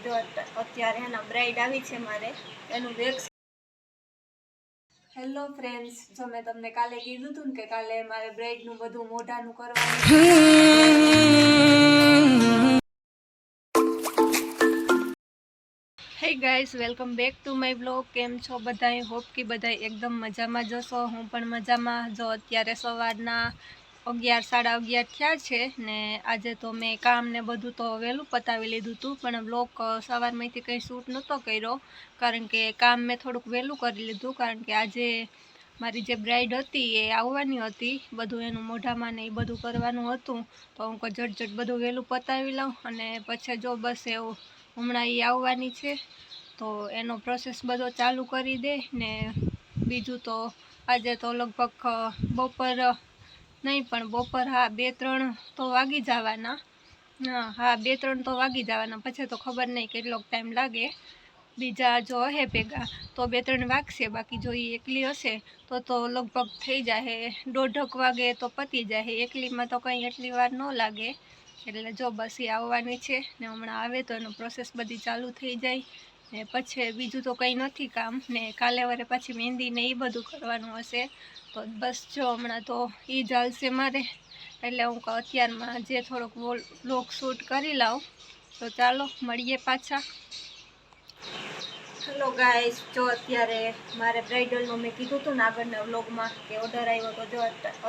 જો અત્યારે એના બ્રાઇડ આવી છે મારે એનું વેક્સ. હેલો ફ્રેન્ડ્સ, જો મેં તમને કાલે કીધું હતું ને કે કાલે મારે બ્રાઇડનું બધું મોઢાનું કરવાનું. હે guys, welcome back to my blog. કેમ છો બધાય? હોપ કે બધાય એકદમ મજામાં જશો. હું પણ મજામાં. જો અત્યારે સવારના 11 સાડા 11 થયા છે ને આજે તો મેં કામ ને બધું તો વહેલું પતાવી લીધું હતું, પણ બ્લોગ સવારમાંથી કંઈ શૂટ નહોતો કર્યો કારણ કે કામ મેં થોડુંક વહેલું કરી લીધું. કારણ કે આજે મારી જે બ્રાઇડ હતી એ આવવાની હતી, બધું એનું મોઢામાં ને એ બધું કરવાનું હતું, તો હું ઝટઝટ બધું વહેલું પતાવી લઉં અને પછી જો બસ એવું હમણાં એ આવવાની છે તો એનો પ્રોસેસ બધો ચાલુ કરી દે. ને બીજું તો આજે તો લગભગ બપોર નહીં પણ બપોર 2-3 તો વાગી જવાના. હા 2-3 તો વાગી જવાના, પછી તો ખબર નહીં કેટલો ટાઈમ લાગે. બીજા જો હે ભેગા તો 2-3 વાગશે, બાકી જો એ એકલી હશે તો લગભગ થઈ જાય 1:30 વાગે તો પતી જાય. એકલીમાં તો કંઈ એટલી વાર ન લાગે. એટલે જો બસ એ આવવાની છે ને હમણાં આવે તો એનો પ્રોસેસ બધી ચાલુ થઈ જાય ને પછી બીજું તો કંઈ નથી કામ. ને કાલે વરે પછી મહેંદી ને એ બધું કરવાનું હશે, તો બસ જો હમણાં તો એ જ હાલશે મારે. એટલે હું અત્યારમાં જે થોડોક વ્લોગ શૂટ કરી લઉં. તો ચાલો મળીએ પાછા. હેલો ગાઈસ, જો અત્યારે મારે બ્રાઇડલનું મેં કીધું હતું ને આગળના વ્લોગમાં કે ઓર્ડર આવ્યો તો જો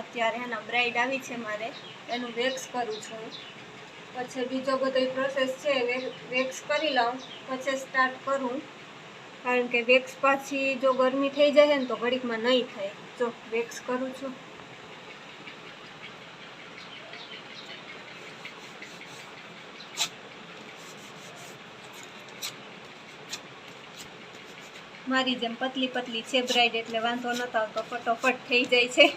અત્યારે એના બ્રાઇડ આવી છે મારે એનું વેક્સ કરું છું. પછી બીજો બધો પ્રોસેસ છે વેક્સ કરી લઉં પછી સ્ટાર્ટ કરું, કારણ કે વેક્સ પાછી જો ગરમી થઈ જાય ને તો ઘડીકમાં નહીં થાય. જો વેક્સ કરું છું. મારી જેમ પતલી પતલી છે બ્રાઇડ એટલે વાંધો નતો આવતો, ફટોફટ થઈ જાય છે.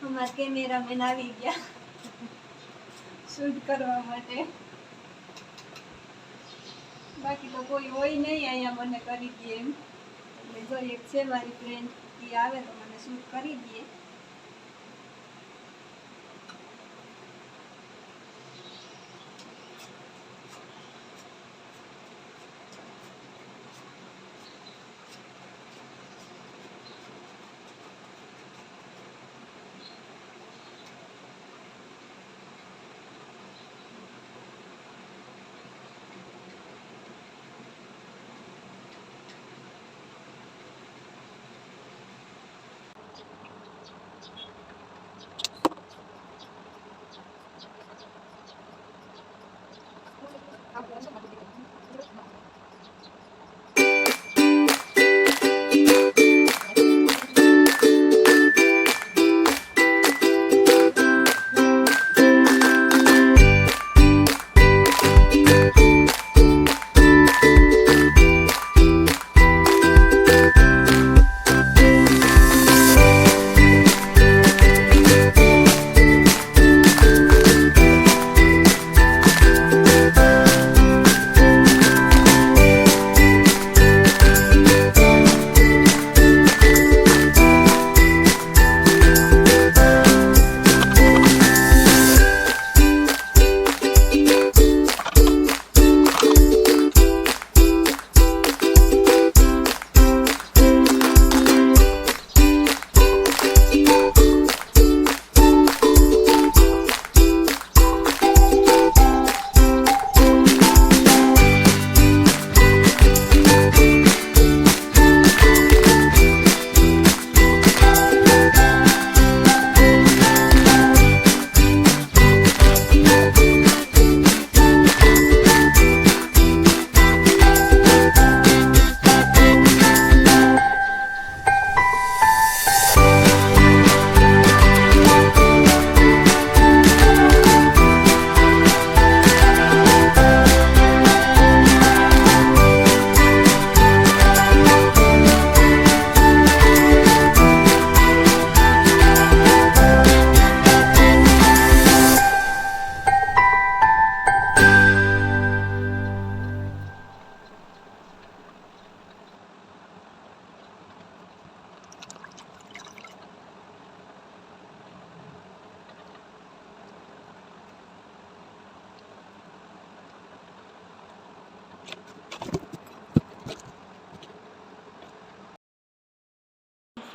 અમારા કેમેરામેન આવી ગયા શૂટ કરવા માટે, બાકી તો કોઈ હોય નહીં અહીંયા મને કરી દે એમ. એટલે જો એક છે મારી ફ્રેન્ડ, એ આવે તો મને શૂટ કરી દે.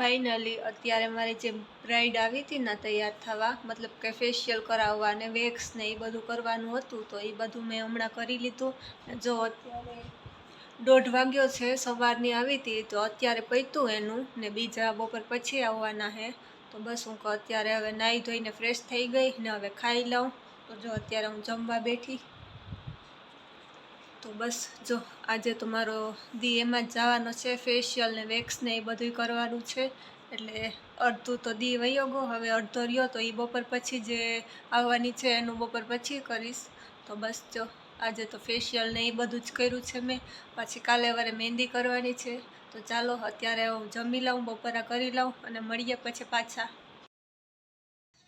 ફાઇનલી અત્યારે મારી જે બ્રાઇડ આવી હતી ને તૈયાર થવા, મતલબ કે ફેશિયલ કરાવવા ને વેક્સ ને એ બધું કરવાનું હતું, તો એ બધું મેં હમણાં કરી લીધું. જો અત્યારે 1:30 વાગ્યો છે, સવારની આવી હતી તો અત્યારે પત્યું એનું ને બીજા બપોર પછી આવવાના હે. તો બસ હું અત્યારે હવે નાહી ધોઈને ફ્રેશ થઈ ગઈ ને હવે ખાઈ લઉં. તો જો અત્યારે હું જમવા બેઠી. તો બસ જો આજે તો મારો દી એમાં જ જવાનો છે, ફેશિયલ ને વેક્સ ને એ બધું કરવાનું છે. એટલે અડધું તો દી વયો ગયો, હવે અડધો રહ્યો તો એ બપોર પછી જે આવવાની છે એનું બપોર પછી કરીશ. તો બસ જો આજે તો ફેશિયલ ને એ બધું જ કર્યું છે મેં. પછી કાલે વારે મહેંદી કરવાની છે. તો ચાલો અત્યારે હું જમી લઉં, બપોરા કરી લઉં અને મળીએ પછી પાછા.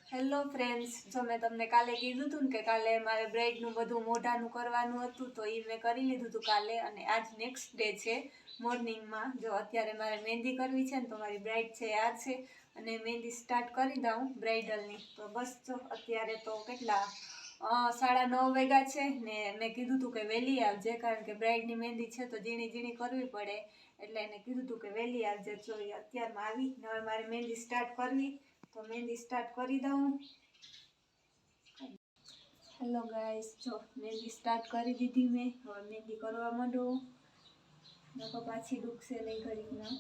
હેલો ફ્રેન્ડ્સ, જો મેં તમને કાલે કીધું હતું ને કે કાલે મારે બ્રાઇડનું બધું મોઢાનું કરવાનું હતું, તો એ મેં કરી લીધું હતું કાલે. અને આજ નેક્સ્ટ ડે છે મોર્નિંગમાં. જો અત્યારે મારે મહેંદી કરવી છે ને, તો મારી બ્રાઇડ છે આ છે અને મહેંદી સ્ટાર્ટ કરી દઉં બ્રાઇડલની. તો બસ જો અત્યારે તો કેટલા 9:30 વાગ્યા છે ને મેં કીધું હતું કે વહેલી આવજે, કારણ કે બ્રાઇડની મહેંદી છે તો ઝીણી ઝીણી કરવી પડે, એટલે એને કીધું હતું કે વહેલી આવજે. જો અત્યારમાં આવી ને હવે મારે મહેંદી સ્ટાર્ટ કરવી, તો મહેંદી સ્ટાર્ટ કરી દઉં. હેલો ગાઈસ, જો મહેંદી સ્ટાર્ટ કરી દીધી મેં. હવે મહેંદી કરવા માંડું, નકો પાછી દુખશે નહીં ઘડીકમાં.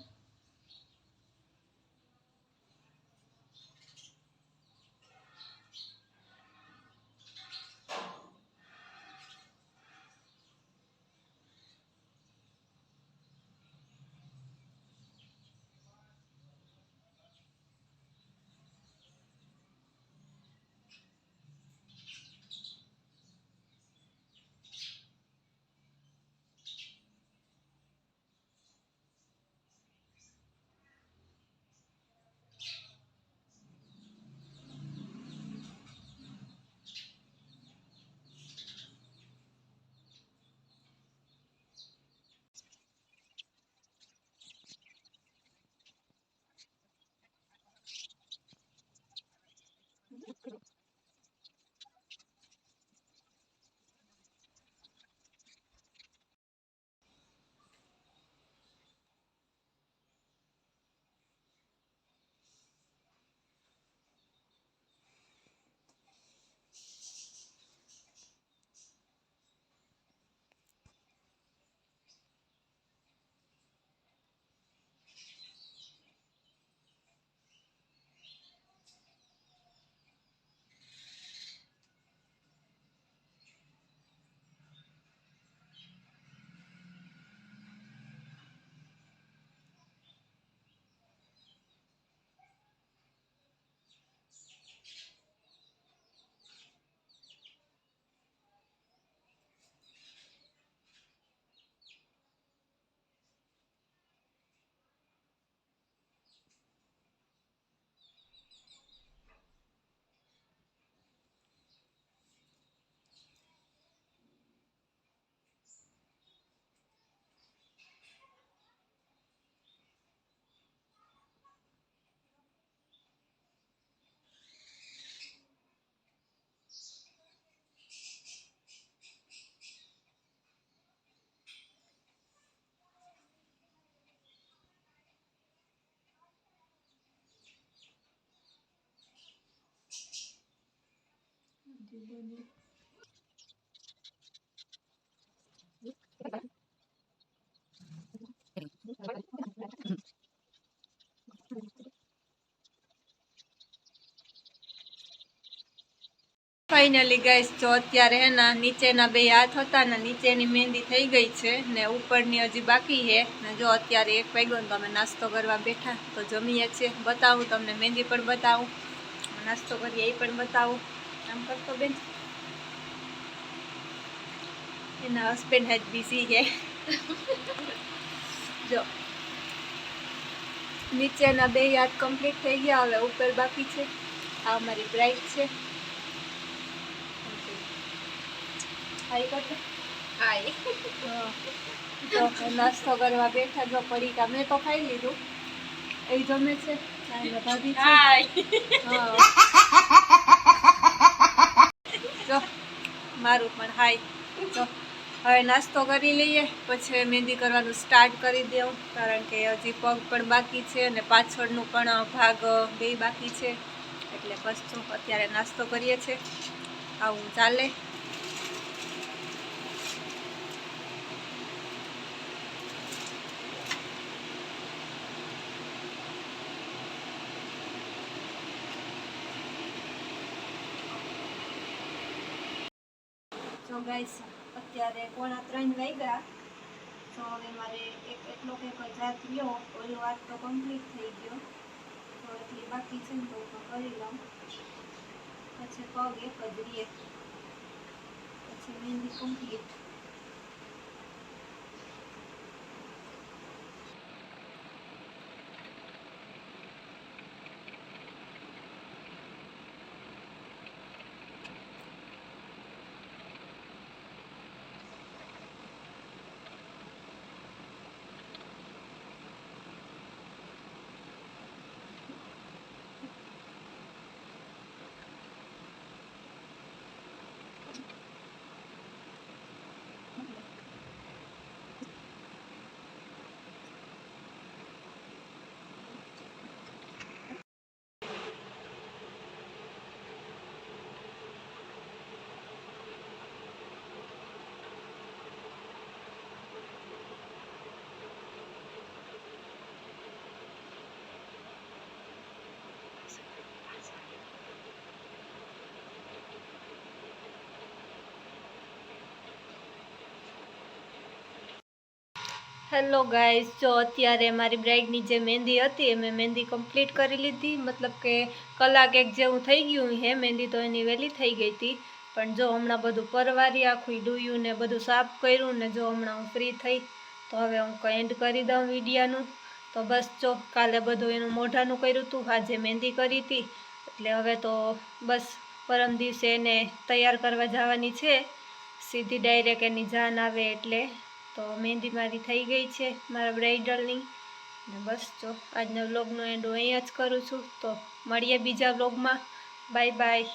ફાઇનલી ગાઈસ, જો અત્યારે હે ને નીચેના 2 હાથ હતા ને નીચેની મહેંદી થઈ ગઈ છે ને ઉપરની હજી બાકી છે. ને જો અત્યારે 1 વાગ્યો ને તો અમે નાસ્તો કરવા બેઠા. તો જમીએ છીએ, બતાવું તમને, મહેંદી પણ બતાવું, નાસ્તો કરીએ એ પણ બતાવું. આમ કરતો બેન, એના હસબન્ડ જ બિઝી છે. જો નીચેના 2 હાથ કમ્પ્લીટ થઈ ગયા, હવે ઉપર બાકી છે. આ અમારી બ્રાઇડ છે. નાસ્તો કરવા બેઠા. જો પડીકા મેં તો ખાઈ લીધું, એ જમે છે. ભાભી જો મારું પણ હાય. જો હવે નાસ્તો કરી લઈએ, પછી મહેંદી કરવાનું સ્ટાર્ટ કરી દઉં, કારણ કે હજી પગ પણ બાકી છે અને પાછળનું પણ ભાગ બે બાકી છે. એટલે બસ જો અત્યારે નાસ્તો કરીએ છીએ, આવું ચાલે. તો ગાઈસ અત્યારે 2:45 વાગ્યા. તો હવે મારે એટલો કંઈક જાત રહ્યો, ઓલો વાત તો કમ્પ્લીટ થઈ ગયો, તો એટલી બાકી છે ને તો કરી લઉં, પછી પગ એક જ રહીએ, પછી મહેંદી કમ્પ્લીટ. હેલો ગાઈસ, જો અત્યારે મારી બ્રાઇડની જે મહેંદી હતી એ મેં મહેંદી કમ્પ્લીટ કરી લીધી, મતલબ કે કલાક એક જેવું થઈ ગયું હે. મહેંદી તો એની વહેલી થઈ ગઈ હતી, પણ જો હમણાં બધું પરવારી આખું ડૂયું ને બધું સાફ કર્યું ને જો હમણાં હું ફ્રી થઈ, તો હવે હું એન્ડ કરી દઉં વિડીયાનું. તો બસ જો કાલે બધું એનું મોઢાનું કર્યું હતું, આજે મહેંદી કરી હતી, એટલે હવે તો બસ પરમ દિવસે એને તૈયાર કરવા જવાની છે, સીધી ડાયરેક્ટ એની જાન આવે એટલે. તો મહેંદી મારી થઈ ગઈ છે મારા બ્રાઇડલની, ને બસ જો આજના વ્લોગનો એન્ડ હું અહીંયા જ કરું છું. તો મળીએ બીજા વ્લોગમાં. Bye bye.